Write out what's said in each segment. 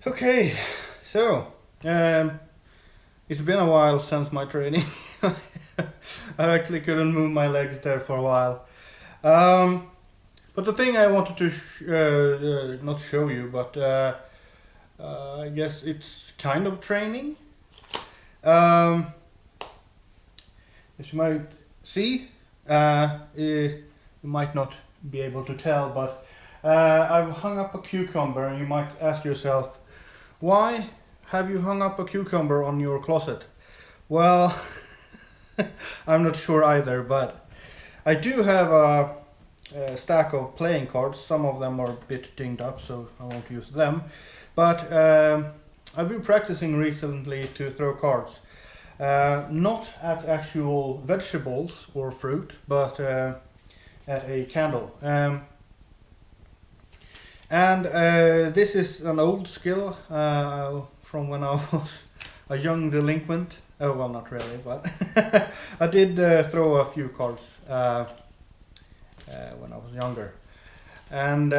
Okay, so it's been a while since my training. I actually couldn't move my legs there for a while. But the thing I wanted to not show you, but I guess it's kind of training. As you might see, you might not be able to tell, but I've hung up a cucumber, and you might ask yourself, why have you hung up a cucumber on your closet? Well, I'm not sure either, but I do have a stack of playing cards. Some of them are a bit dinged up, so I won't use them. But I've been practicing recently to throw cards. Not at actual vegetables or fruit, but at a candle. This is an old skill from when I was a young delinquent. Oh, well, not really, but I did throw a few cards when I was younger. And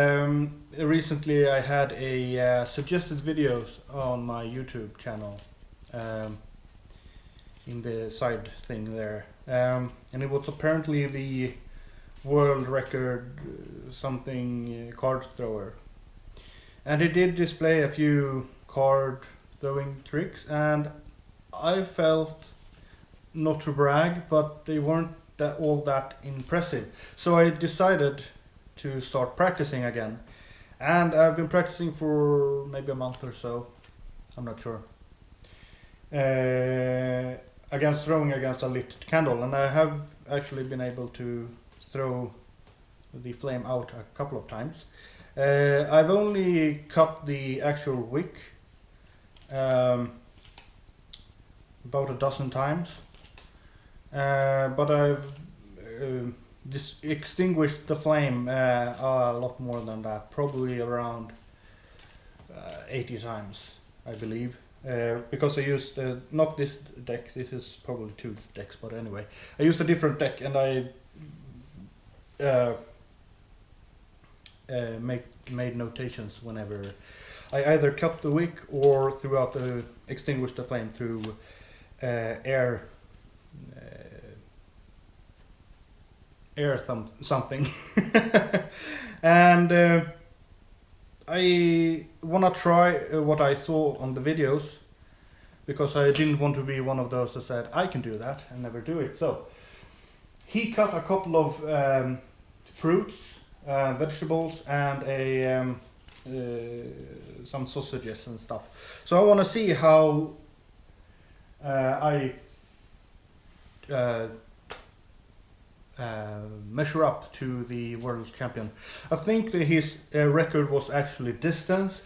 recently I had a suggested videos on my YouTube channel in the side thing there. And it was apparently the world record something card thrower. And it did display a few card throwing tricks, and I felt, not to brag, but they weren't all that impressive. So I decided to start practicing again. And I've been practicing for maybe a month or so, I'm not sure, throwing against a lit candle, and I have actually been able to throw the flame out a couple of times. I've only cut the actual wick about a dozen times, but I've extinguished the flame a lot more than that, probably around 80 times, I believe. Because I used not this deck, this is probably two decks, but anyway, I used a different deck, and I made notations whenever I either cut the wick or extinguished the flame through something. And I wanna try what I saw on the videos, because I didn't want to be one of those that said I can do that and never do it. So he cut a couple of fruits, vegetables, and some sausages and stuff. So I want to see how I measure up to the world champion. I think that his record was actually distance,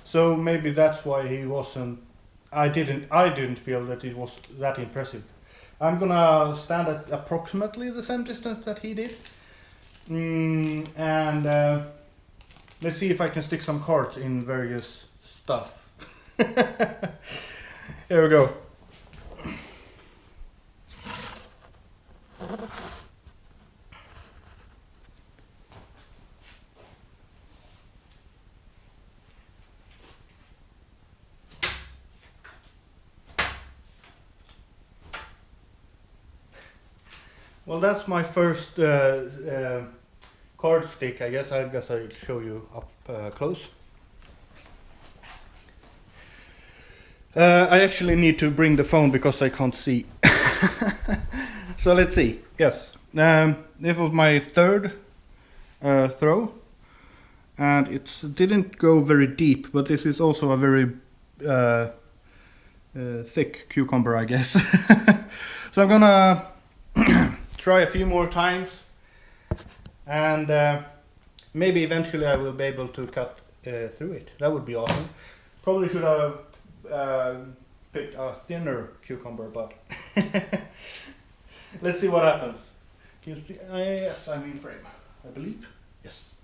so maybe that's why he wasn't. I didn't feel that it was that impressive. I'm gonna stand at approximately the same distance that he did. And let's see if I can stick some cards in various stuff. Here we go. Well, that's my first card stick. I guess I'll show you up close. I actually need to bring the phone because I can't see. So let's see. Yes, this was my third throw, and it didn't go very deep, but this is also a very thick cucumber, I guess. So I'm gonna try a few more times, and maybe eventually I will be able to cut through it. That would be awesome. Probably should have picked a thinner cucumber, but let's see what happens. Can you see? Yes, I'm in frame, I believe. Yes.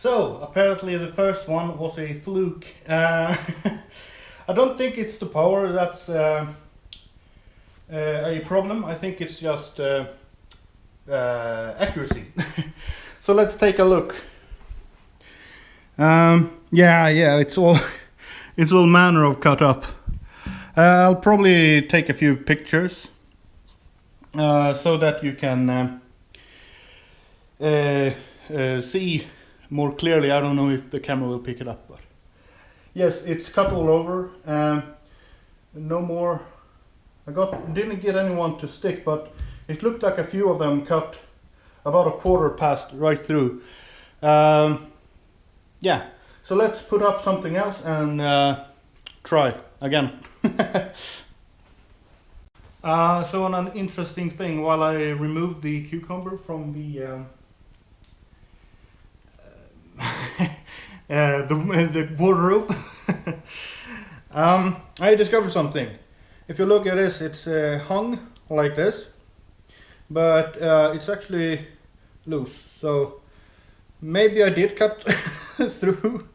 So, apparently the first one was a fluke. I don't think it's the power that's a problem. I think it's just accuracy. So let's take a look. Yeah, it's all it's all manner of cut up. I'll probably take a few pictures so that you can see more clearly. I don't know if the camera will pick it up, but yes, it's cut all over. No more. Didn't get anyone to stick, but it looked like a few of them cut about a quarter passed right through. Yeah, so let's put up something else and try again. So an interesting thing, while I removed the cucumber from the the wardrobe, I discovered something. If you look at this, it's hung like this, but it's actually loose. So maybe I did cut through,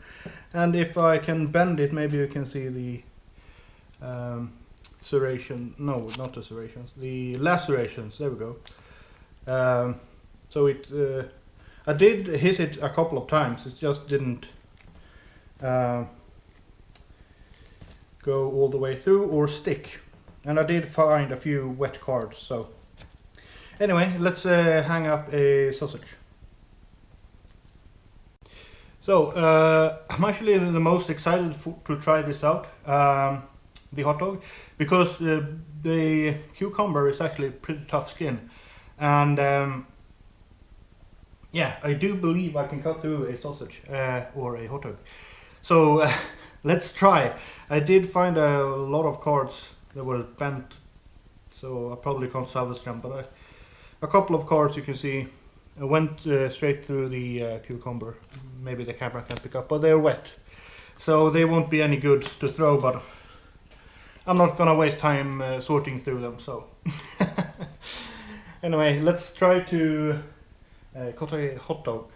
and if I can bend it, maybe you can see the serration. No, not the serrations. The lacerations. There we go. So it. I did hit it a couple of times. It just didn't go all the way through or stick. And I did find a few wet cards. So anyway, let's hang up a sausage. So I'm actually the most excited to try this out, the hot dog, because the cucumber is actually pretty tough skin, and yeah, I do believe I can cut through a sausage or a hot dog. So let's try. I did find a lot of cards that were bent, so I probably can't salvage them, but a couple of cards you can see went straight through the cucumber. Maybe the camera can't pick up, but they're wet, so they won't be any good to throw, but I'm not gonna waste time sorting through them, so anyway, let's try to cut a hot dog.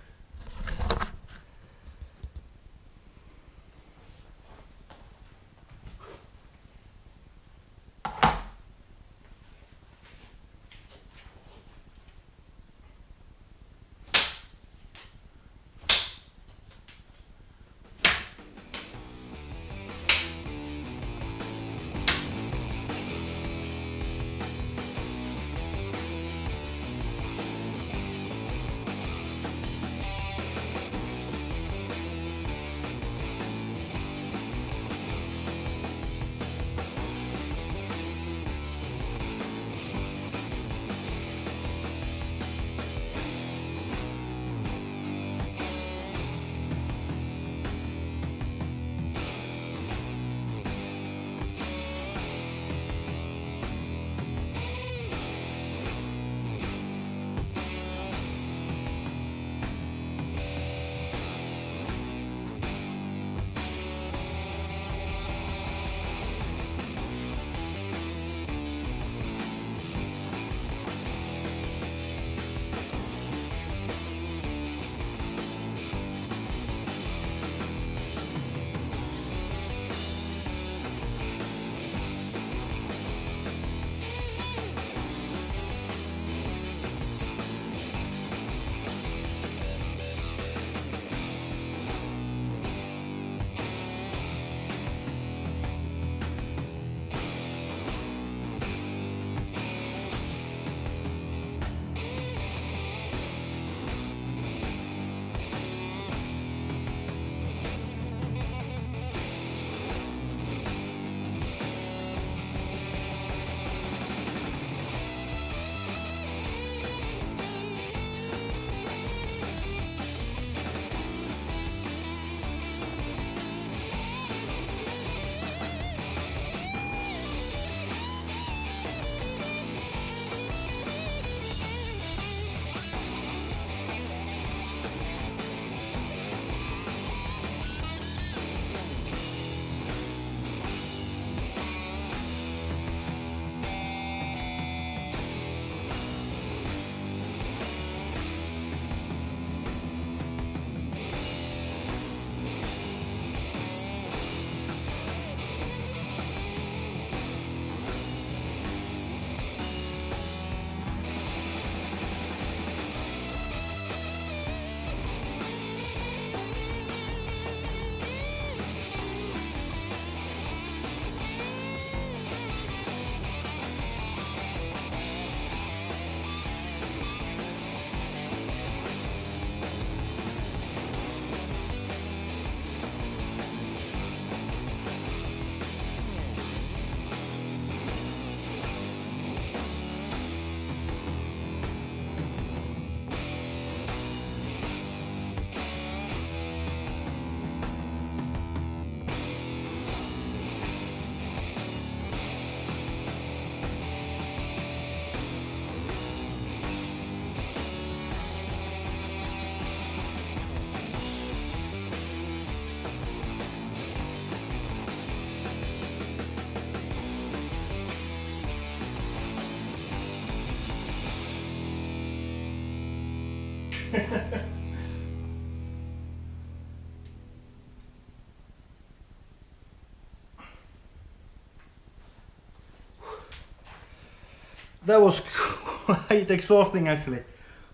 That was quite exhausting actually.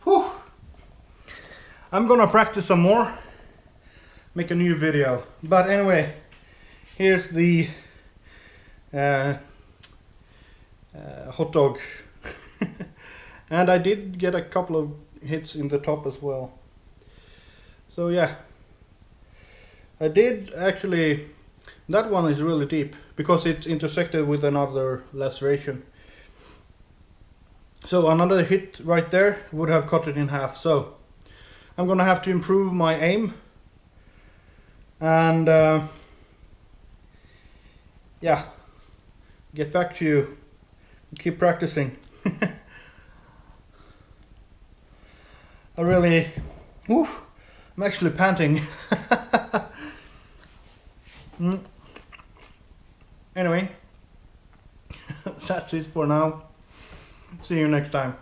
Whew. I'm gonna practice some more, make a new video. But anyway, here's the hot dog. And I did get a couple of hits in the top as well. So yeah, I did actually, that one is really deep because it's intersected with another laceration. So another hit right there would have cut it in half. So I'm gonna have to improve my aim and yeah, get back to you, keep practicing. I really, I'm actually panting. Anyway, that's it for now. See you next time.